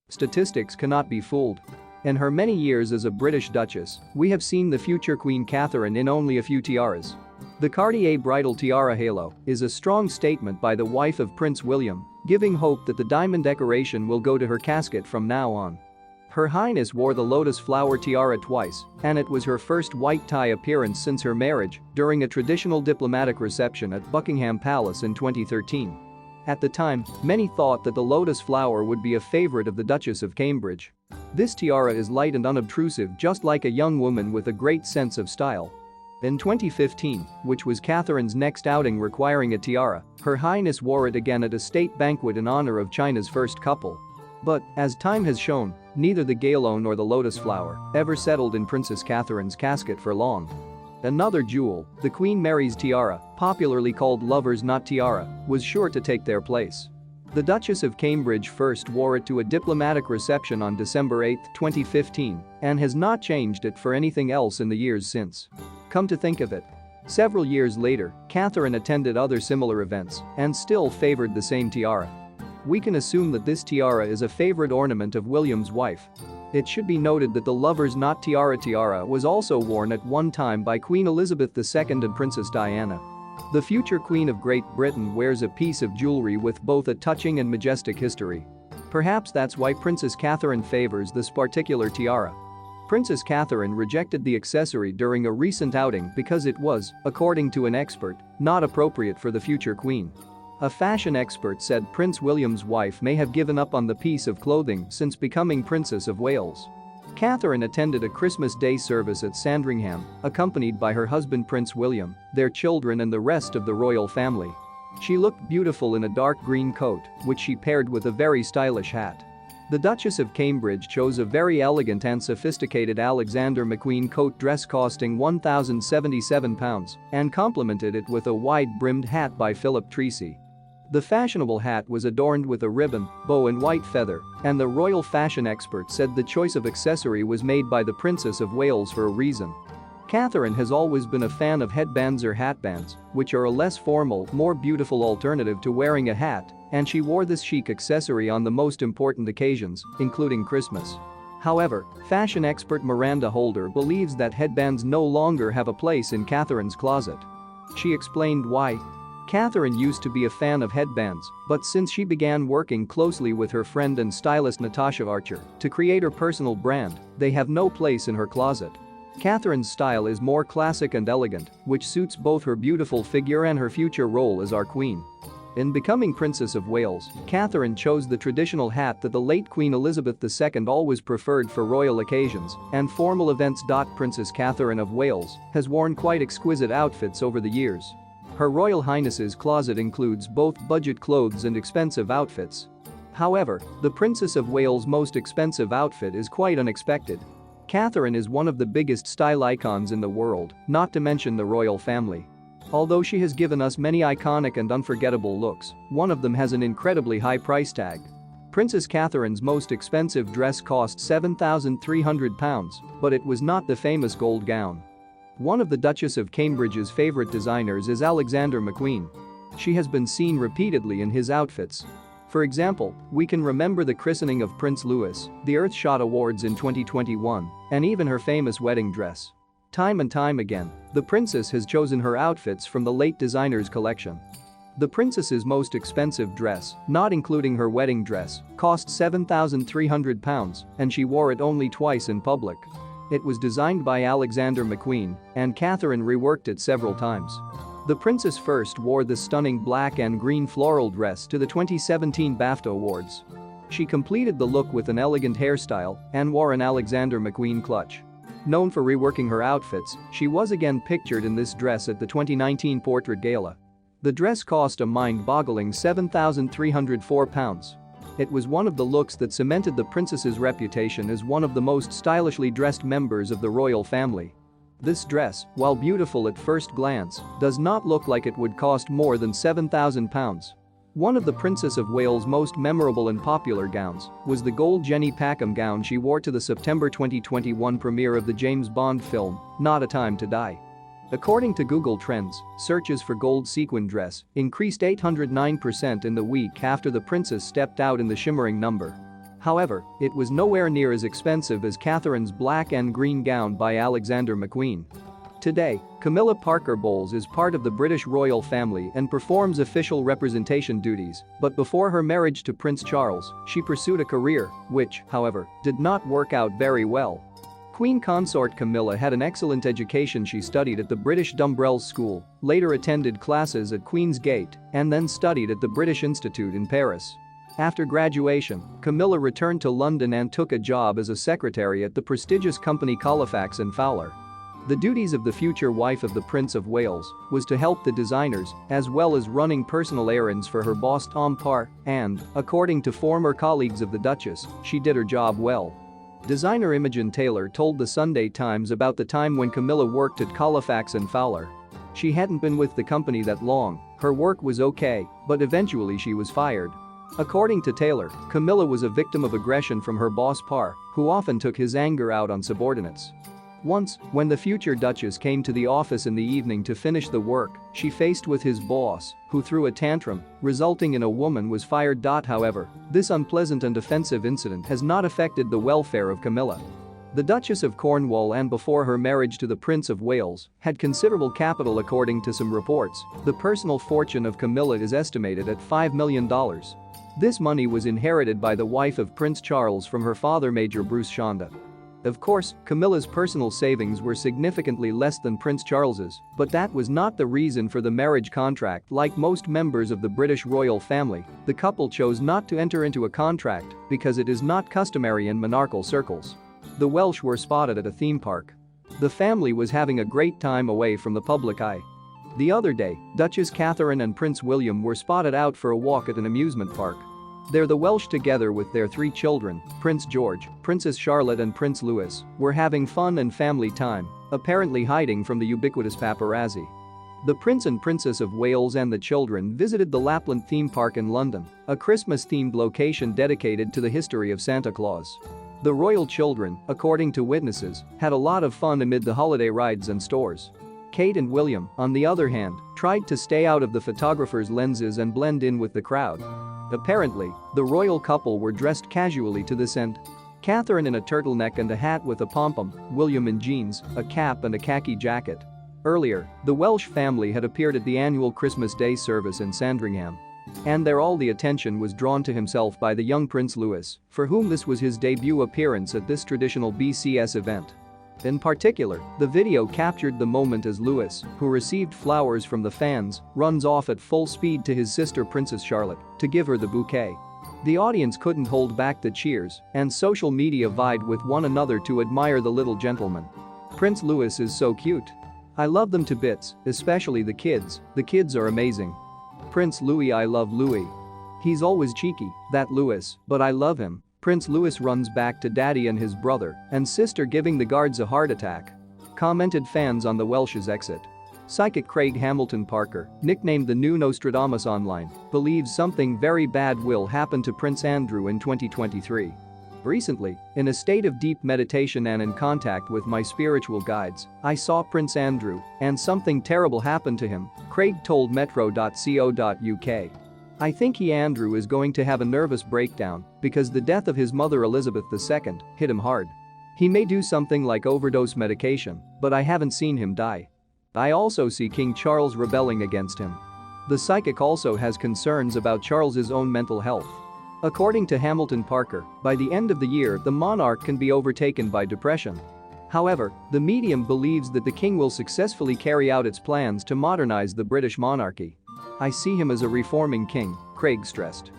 Statistics cannot be fooled. In her many years as a British Duchess, we have seen the future Queen Catherine in only a few tiaras. The Cartier bridal tiara halo is a strong statement by the wife of Prince William, giving hope that the diamond decoration will go to her casket from now on. Her Highness wore the lotus flower tiara twice, and it was her first white tie appearance since her marriage during a traditional diplomatic reception at Buckingham Palace in 2013. At the time, many thought that the lotus flower would be a favorite of the Duchess of Cambridge. This tiara is light and unobtrusive, just like a young woman with a great sense of style. In 2015, which was Catherine's next outing requiring a tiara, Her Highness wore it again at a state banquet in honor of China's first couple. But, as time has shown, neither the galo nor the lotus flower ever settled in Princess Catherine's casket for long. Another jewel, the Queen Mary's tiara, popularly called Lover's Knot tiara, was sure to take their place. The Duchess of Cambridge first wore it to a diplomatic reception on December 8, 2015, and has not changed it for anything else in the years since. Come to think of it, several years later, Catherine attended other similar events and still favored the same tiara. We can assume that this tiara is a favorite ornament of William's wife. It should be noted that the Lover's Knot tiara was also worn at one time by Queen Elizabeth II and Princess Diana. The future Queen of Great Britain wears a piece of jewelry with both a touching and majestic history. Perhaps that's why Princess Catherine favors this particular tiara. Princess Catherine rejected the accessory during a recent outing because it was, according to an expert, not appropriate for the future queen. A fashion expert said Prince William's wife may have given up on the piece of clothing since becoming Princess of Wales. Catherine attended a Christmas Day service at Sandringham, accompanied by her husband Prince William, their children and the rest of the royal family. She looked beautiful in a dark green coat, which she paired with a very stylish hat. The Duchess of Cambridge chose a very elegant and sophisticated Alexander McQueen coat dress costing £1,077 and complemented it with a wide-brimmed hat by Philip Treacy. The fashionable hat was adorned with a ribbon, bow and white feather, and the royal fashion expert said the choice of accessory was made by the Princess of Wales for a reason. Catherine has always been a fan of headbands or hatbands, which are a less formal, more beautiful alternative to wearing a hat, and she wore this chic accessory on the most important occasions, including Christmas. However, fashion expert Miranda Holder believes that headbands no longer have a place in Catherine's closet. She explained why. Catherine used to be a fan of headbands, but since she began working closely with her friend and stylist Natasha Archer to create her personal brand, they have no place in her closet. Catherine's style is more classic and elegant, which suits both her beautiful figure and her future role as our queen. In becoming Princess of Wales, Catherine chose the traditional hat that the late Queen Elizabeth II always preferred for royal occasions and formal events. Princess Catherine of Wales has worn quite exquisite outfits over the years. Her Royal Highness's closet includes both budget clothes and expensive outfits. However, the Princess of Wales' most expensive outfit is quite unexpected. Catherine is one of the biggest style icons in the world, not to mention the royal family. Although she has given us many iconic and unforgettable looks, one of them has an incredibly high price tag. Princess Catherine's most expensive dress cost £7,300, but it was not the famous gold gown. One of the Duchess of Cambridge's favorite designers is Alexander McQueen. She has been seen repeatedly in his outfits. For example, we can remember the christening of Prince Louis, the Earthshot Awards in 2021, and even her famous wedding dress. Time and time again, the princess has chosen her outfits from the late designer's collection. The princess's most expensive dress, not including her wedding dress, cost £7,300, and she wore it only twice in public. It was designed by Alexander McQueen, and Catherine reworked it several times. The princess first wore the stunning black and green floral dress to the 2017 BAFTA Awards. She completed the look with an elegant hairstyle and wore an Alexander McQueen clutch. Known for reworking her outfits, she was again pictured in this dress at the 2019 Portrait Gala. The dress cost a mind-boggling £7,304. It was one of the looks that cemented the princess's reputation as one of the most stylishly dressed members of the royal family. This dress, while beautiful at first glance, does not look like it would cost more than £7,000. One of the Princess of Wales' most memorable and popular gowns was the gold Jenny Packham gown she wore to the September 2021 premiere of the James Bond film, Not a Time to Die. According to Google Trends, searches for gold sequin dress increased 809% in the week after the princess stepped out in the shimmering number. However, it was nowhere near as expensive as Catherine's black and green gown by Alexander McQueen. Today, Camilla Parker Bowles is part of the British royal family and performs official representation duties, but before her marriage to Prince Charles, she pursued a career, which, however, did not work out very well. Queen consort Camilla had an excellent education. She studied at the British Dumbrells School, later attended classes at Queen's Gate, and then studied at the British Institute in Paris. After graduation, Camilla returned to London and took a job as a secretary at the prestigious company Halifax and Fowler. The duties of the future wife of the Prince of Wales was to help the designers, as well as running personal errands for her boss Tom Parr, and, according to former colleagues of the Duchess, she did her job well. Designer Imogen Taylor told the Sunday Times about the time when Camilla worked at Halifax and Fowler. She hadn't been with the company that long, her work was okay, but eventually she was fired. According to Taylor, Camilla was a victim of aggression from her boss Parr, who often took his anger out on subordinates. Once, when the future Duchess came to the office in the evening to finish the work, she faced with his boss, who threw a tantrum, resulting in a woman was fired. However, this unpleasant and offensive incident has not affected the welfare of Camilla. The Duchess of Cornwall, and before her marriage to the Prince of Wales, had considerable capital. According to some reports, the personal fortune of Camilla is estimated at $5 million. This money was inherited by the wife of Prince Charles from her father, Major Bruce Shonda. Of course, Camilla's personal savings were significantly less than Prince Charles's, but that was not the reason for the marriage contract. Like most members of the British royal family, the couple chose not to enter into a contract because it is not customary in monarchical circles. The Welsh were spotted at a theme park. The family was having a great time away from the public eye. The other day, Duchess Catherine and Prince William were spotted out for a walk at an amusement park. There the Welsh, together with their 3 children, Prince George, Princess Charlotte and Prince Louis, were having fun and family time, apparently hiding from the ubiquitous paparazzi. The Prince and Princess of Wales and the children visited the Lapland theme park in London, a Christmas-themed location dedicated to the history of Santa Claus. The royal children, according to witnesses, had a lot of fun amid the holiday rides and stores. Kate and William, on the other hand, tried to stay out of the photographers' lenses and blend in with the crowd. Apparently, the royal couple were dressed casually to this end. Catherine in a turtleneck and a hat with a pom-pom, William in jeans, a cap and a khaki jacket. Earlier, the Welsh family had appeared at the annual Christmas Day service in Sandringham. And there all the attention was drawn to himself by the young Prince Louis, for whom this was his debut appearance at this traditional BCS event. In particular, the video captured the moment as Louis, who received flowers from the fans, runs off at full speed to his sister Princess Charlotte to give her the bouquet. The audience couldn't hold back the cheers, and social media vied with one another to admire the little gentleman. Prince Louis is so cute. I love them to bits, especially the kids are amazing. Prince Louis, I love Louis. He's always cheeky, that Louis, but I love him. Prince Louis runs back to daddy and his brother and sister, giving the guards a heart attack. Commented fans on the Welsh's exit. Psychic Craig Hamilton Parker, nicknamed the new Nostradamus online, believes something very bad will happen to Prince Andrew in 2023. Recently, in a state of deep meditation and in contact with my spiritual guides, I saw Prince Andrew, and something terrible happened to him, Craig told metro.co.uk. I think Andrew is going to have a nervous breakdown because the death of his mother Elizabeth II hit him hard. He may do something like overdose medication, but I haven't seen him die. I also see King Charles rebelling against him. The psychic also has concerns about Charles's own mental health. According to Hamilton Parker, by the end of the year the monarch can be overtaken by depression. However, the medium believes that the king will successfully carry out its plans to modernize the British monarchy. I see him as a reforming king, Craig stressed.